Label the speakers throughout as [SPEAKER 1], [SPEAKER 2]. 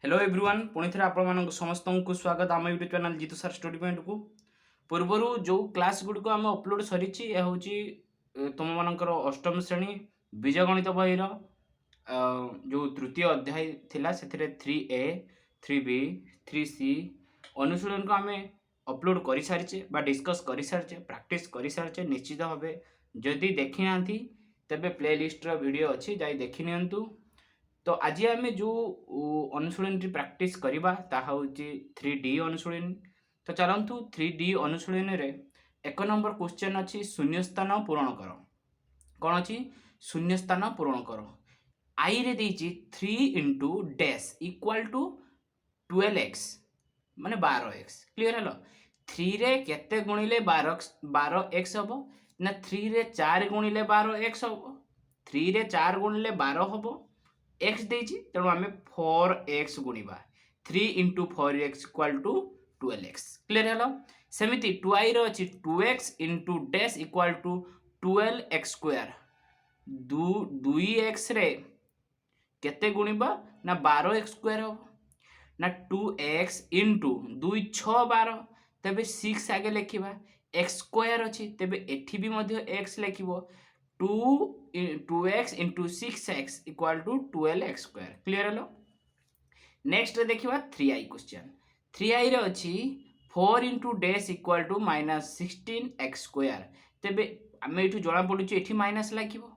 [SPEAKER 1] Hello everyone पुणी थे आपण समस्त को स्वागत आम यूट्यूब चैनल जीतू सार स्टडी पॉइंट को पूर्वर जो क्लास गुड़िक आम अपलोड सरी हूँ तुम मनकर अष्टम श्रेणी बीज गणित बहीर जो तृतीय अध्याय थिला से 3A 3B 3C अनुशीलन को आम अपलोड कर सारी डिस्कस कर सारी प्रैक्टिस कर सारी निश्चित भाव जदि देखी ना तेरे प्ले लिस्टर वीडियो अच्छी जाई देखी नियंतु। तो आज आम जो अनुशीलन प्रैक्टिस करवा ताहा होची 3D अनुशीलन। तो चलतु 3D अनुशीलन रे एक नंबर क्वेश्चन अच्छी शून्यस्थान पूरण कर। कौन अच्छी शून्यस्थान पूरण कर आई रे देची 3 into dash equal to 12x माने 12x क्लियर है। 3 रे केते गुणिले 12x हम ना 3 रे 4 गुणिले 12x हम 3 रे 4 गुणिले 12 हम x देची तेणु आम 4x गुणिबा 3 into 4x equal to 12x clear है। सेमिति 2i रो अछि 2x into dash equal to 12x square 2x रे केते गुणिबा ना 12x स्क्वायर हो ना 2x इंटू 2 6 12 तबे 6 आगे लिखिबा x स्क्वायर अछि तबे एठी भी मध्य x लिखिबो 2x into 6x equal to 12x square clear है। नेक्स्ट देखिबा 3i क्वेश्चन 3i रे अछि 4 into dash equal to minus 16x square तबे आमे एठू जणा पडुची एठी माइनस लागिबो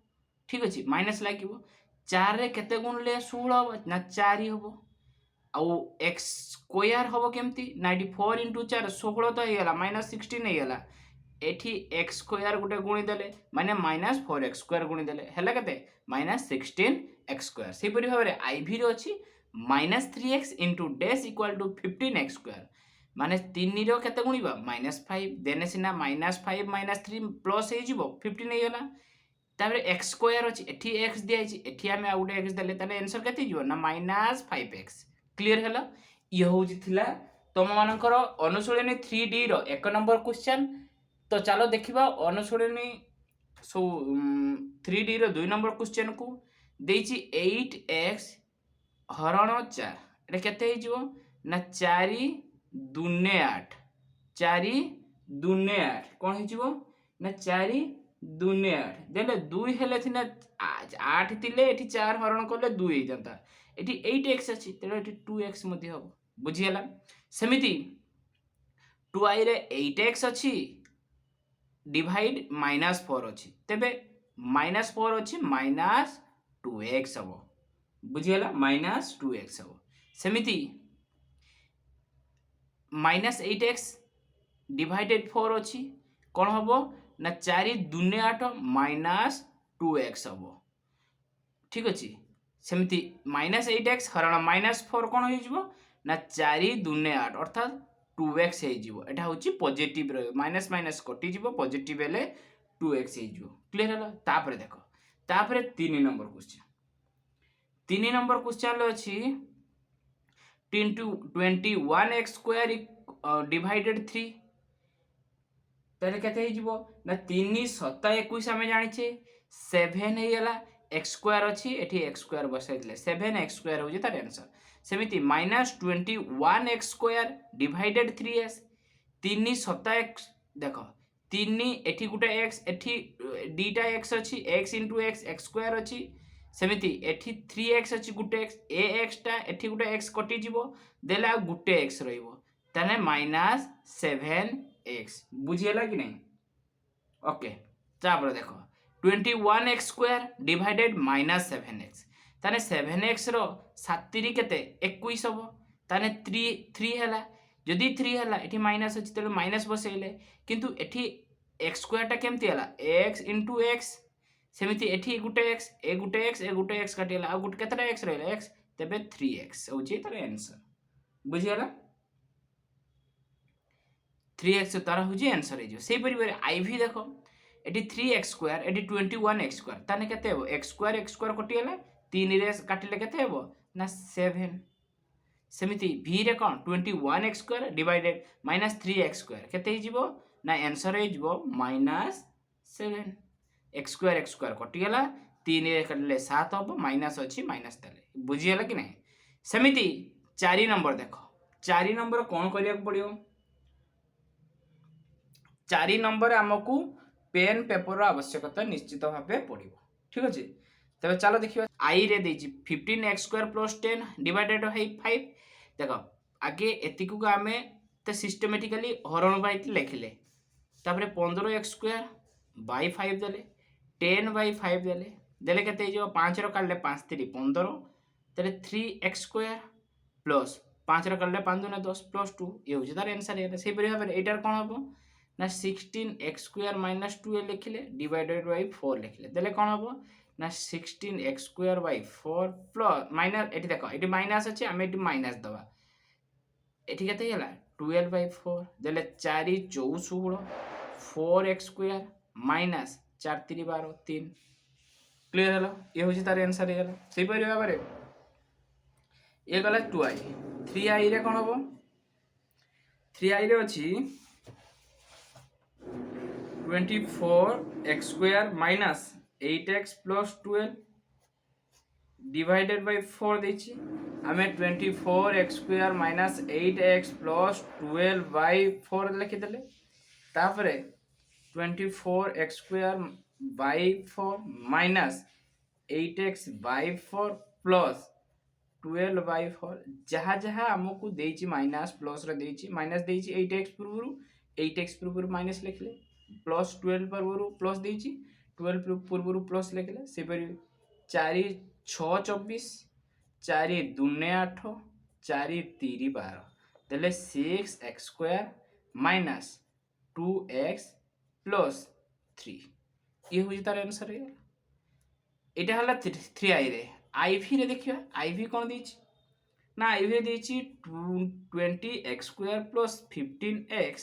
[SPEAKER 1] ठीक अछि माइनस लागिबो 4 रे केते गुणले 16 हो ना 4 हो आउ एक्स स्क्वायर हम केमती 94 इंटू 4 16 तो होगा माइनस 16 होगा एठी एक्स स्क्वायर गोटे गुणीदेले माने माइनस 4x स्क्वायर गुणीदेले है केते माइनस 16x स्क्वायर से भाव में आईवी अच्छी minus 3x into dash equal to 15x square माने 3 रो केते गुणीबा माइनस 5 देने सिना माइनस 5 माइनस 3 प्लस हो 15 होगा तापर एक्स स्क्वायर अच्छी एठी एक्स दिखाई एठी आम आ गोटे एक्स देले ताले आंसर केते जीवो ना माइनस 5x क्लियर है। ये हूँ तुम मानकर अनुशीलनी 3D रो एक नंबर क्वेश्चन। तो चलो देखा अनुशीलनी सो 3D रो 2 नंबर क्वेश्चन को देछि 8x हरण 4 केते ना 4 दूने 8 4 दूने 8 कौन हो ना 4 दूने 8 देले 2 हेले थिना 8 थिले एठी 4 हरण कले 2 हो जाता एठी 8x अछि तेरे एठी 2x मध्ये हो बुझियला। सेमिति 2i रे 8x अछि डिवाइड माइनस 4 अछि तेबे माइनस 4 अछि माइनस 2x हो बुझियला माइनस 2x हो। सेमिति माइनस 8x डिवाइडेड 4 अछि कौन हबो ना 4 दूने 8 माइनस 2x हबो ठीक अछि। सेमती माइनस 8x हरण माइनस 4 कौन हो ना 4 दूने 8 अर्थात 2x एटा होची पॉजिटिव माइनस माइनस कटि जीवो पॉजिटिव हेले 2x हो क्लियर है। तापर देखो तापर 3 नंबर क्वेश्चन 3 नंबर क्वेश्चन अछि 21x स्क्वायर डिवाइडेड 3 ताले केते हो ना 3 7 21 आमे जानिछे 7 हेला एक्स स्क्वायर अच्छी एठी एक्स स्क्वायर बसाइले 7x स्क्वायर हो तार आंसर। सेमिति minus 21x square divided 3s 3 7 x देख 3 एठी गुटे x एठी डीटा x अच्छी x into x x square अच्छी सेमिति एठी 3x अच्छी गुटे x ए x टा एठी गुटे x कटि जीवो देला गुटे x रहिबो ताने माइनस 7x बुझियला कि नहीं ओके। तापर देखो 21x square divided minus 7x ताने 7x रो 7 केते 21 हबो ताने 3 हैला जदि 3 हैला एठी माइनस अछि तले माइनस बसैले किंतु एठी x स्क्वायर टा केमति हैला x इंटू x सेमिति एठी गुटे x ए गुटे x काटिला आ गुटे केतरा x रहला x तबे 3x होची तार आंसर बुझियला 3x तार होची आंसर हे जो सेही परिवार आईवी देखो eighty 3x square eighty 21x square ताने केते हो x स्क्वायर कटिला 3 रे काटिले केते हो ना 7 सेमिति v रे कोन 21x square divided minus 3x square केते ही जीवो ना आंसर हे जीवो माइनस 7 x स्क्वायर कटिला 3 रे काटिले 7 हो माइनस अछि माइनस तले बुझियला कि नहीं। सेमिति 4 नंबर देख 4 नंबर कौन करिया पड़ियो 4 नंबर आमको पेन पेपर आवश्यकता निश्चित भाव पड़ो ठीक अच्छे तबे चलो देखिए आई रे देछि 15x² + 10 डिवाइडेड बाय 5 देख आगे एतिक को आमे तो सिस्टमेटिकली हरण बाय लिखिले तापर 15x² बाय 5 देले 10 बाय 5 देले देले केते जो 5 रो काढले 5 3 15 तले 3x² प्लस 5 रो काढले 5 2 10 प्लस 2 ये होची तार आंसर ये से परिया पर एटार कोन हबो ना 16x² - 2 लिखिले डिवाइडेड बाय 4 लिखिले देले कोन हबो ना 16x² बाय 4 प्लस माइनस एठी देखो एठी माइनस अछि हम एठी माइनस दबा एठी केते होला 12 बाय 4 देले 4 4 16 4x² माइनस 4 3 12 3 क्लियर हलो ये होची तार आंसर हे गला सेही परिया बारे ये गला 2i 3i रे कोन हबो 3i रे अछि 24x² minus 8x plus 12 divided by 4 देछि हमें 24x² minus 8x plus 12 by 4 लिखि देले तापरे 24x² by 4 minus 8x by 4 plus 12 by 4 जहाँ जहाँ हमको देछि माइनस प्लस रे देछि माइनस देछि 8x पूर्वरु 8x पूर्वरु माइनस लिखले प्लस 12 पूर्वरु प्लस देछि 12 पूर्वरु प्लस लिखले से परि 4 6 24 4 2 8 4 3 12 देले 6x² माइनस 2x प्लस 3 ये हुई तार आंसर है एटा हला 3i रे आईवी रे देखियो आईवी कोन देछि ना आईवी देछि 20x² plus 15x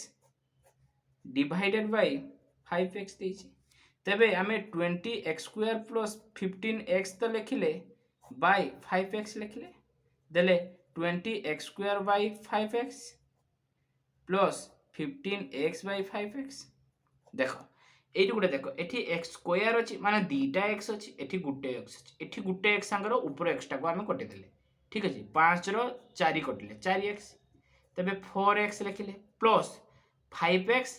[SPEAKER 1] divided by 5x देछि तबे हमें 20x² प्लस 15x तो लिखिले बाय 5x लिखिले देले 20x² bye 5x plus 15x bye 5x देखो एठी गुटे देखो एठी x² अछि माने दीटा x अछि एठी गुटे x अछि एठी गुटे x संगर ऊपर x टा को हमें कटि देले ठीक अछि 5 रो 4 कटिले 4x तबे 4x लिखिले प्लस 5x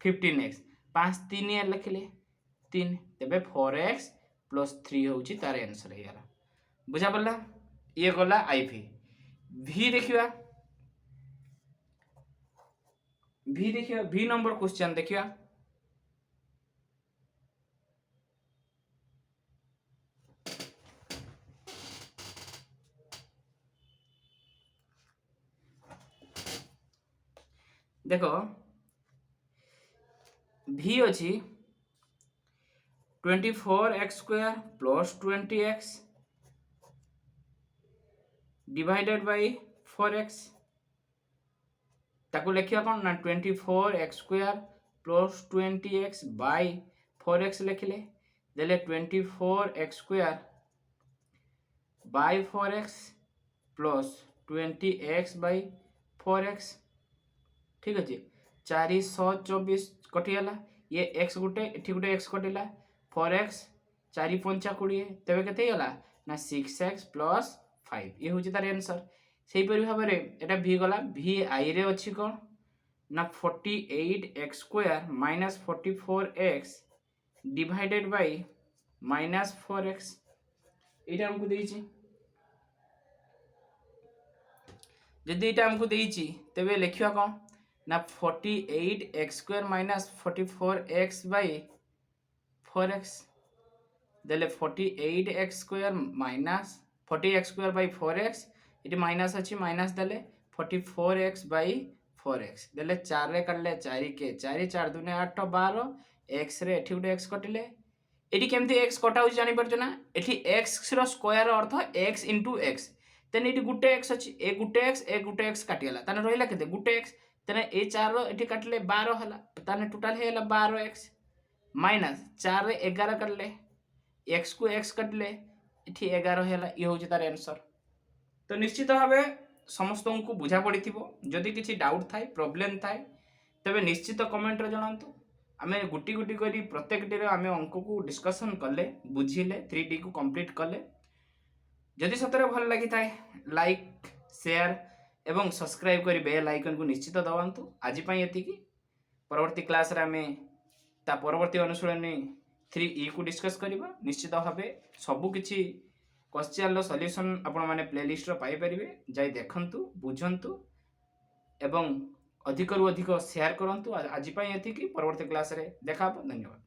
[SPEAKER 1] 15x 5 3 ए लिखिले 3 तबे 4x प्लस 3 होउची तार आंसर हे गला बुझा पड़ला ये गला आईवी v देखिबा v नंबर क्वेश्चन देखिबा देखो v अछि 24x² plus 20x divided by 4x ताको लिखिया कोन ना 24x² plus 20x bye 4x लिखिले देले 24x² bye 4x plus 20x bye 4x ठीक अछि 4 6 24 कटियाला ये x गुटे एठी गुटे x कटिला 4x 4 5 20 तबे केते गला ना 6x प्लस 5 ये होची तार आंसर सेही परि भाबरे एटा v गला v i रे अछि कोन ना 48x² minus 44x divided by minus 4x एटा हमको देछि जदि एटा हमको देछि तबे लिखिया कोन ना 48x² minus 44x bye 4x देले 48x² minus 40x² by 4x इटी माइनस अछि माइनस देले 44x बाय 4x देले 4 रे काटले 4 के 4 4 2 8 12 x रे एठी गुटे x कटिले एठी केमती x कटा हो जानि परछ ना एठी x रो स्क्वायर अर्थ x * x तने एठी गुटे x अछि ए गुटे x काटियाला तने रहिला केते गुटे x तने ए 4 रो एठी काटले 12 हला तने टोटल हेला 12x माइनस 4 रे 11 काटले x को x काटले एठी 11 हेला ई होची तार आंसर तो निश्चित भाबे समस्त को बुझा पड़िथिबो जदि किछि डाउट थाए प्रॉब्लम थाए तबे निश्चित कमेंट रे जणांतु आमे गुटी गुटी करी प्रत्येक डी रे आमे अंक को डिस्कशन करले बुझिले 3D को कंप्लीट करले जदि सतरे भल लागि थाए लाइक शेयर एवं सब्सक्राइब करी बेल आइकन को निश्चित दबातु। आज एतिकी परवर्ती क्लास रे आमे ता परवर्ती अनुशीलनी 3E को डिस्कस करबा। निश्चित भावे सबु किछि क्वेश्चन रो सॉल्यूशन आपण माने प्लेलिस्ट रो पाई परिबे। जाई देखंतु बुझंतु एवं अधिक रु अधिक शेयर करंतु। आज एतिकी परवर्ती क्लास रे देखा। धन्यवाद।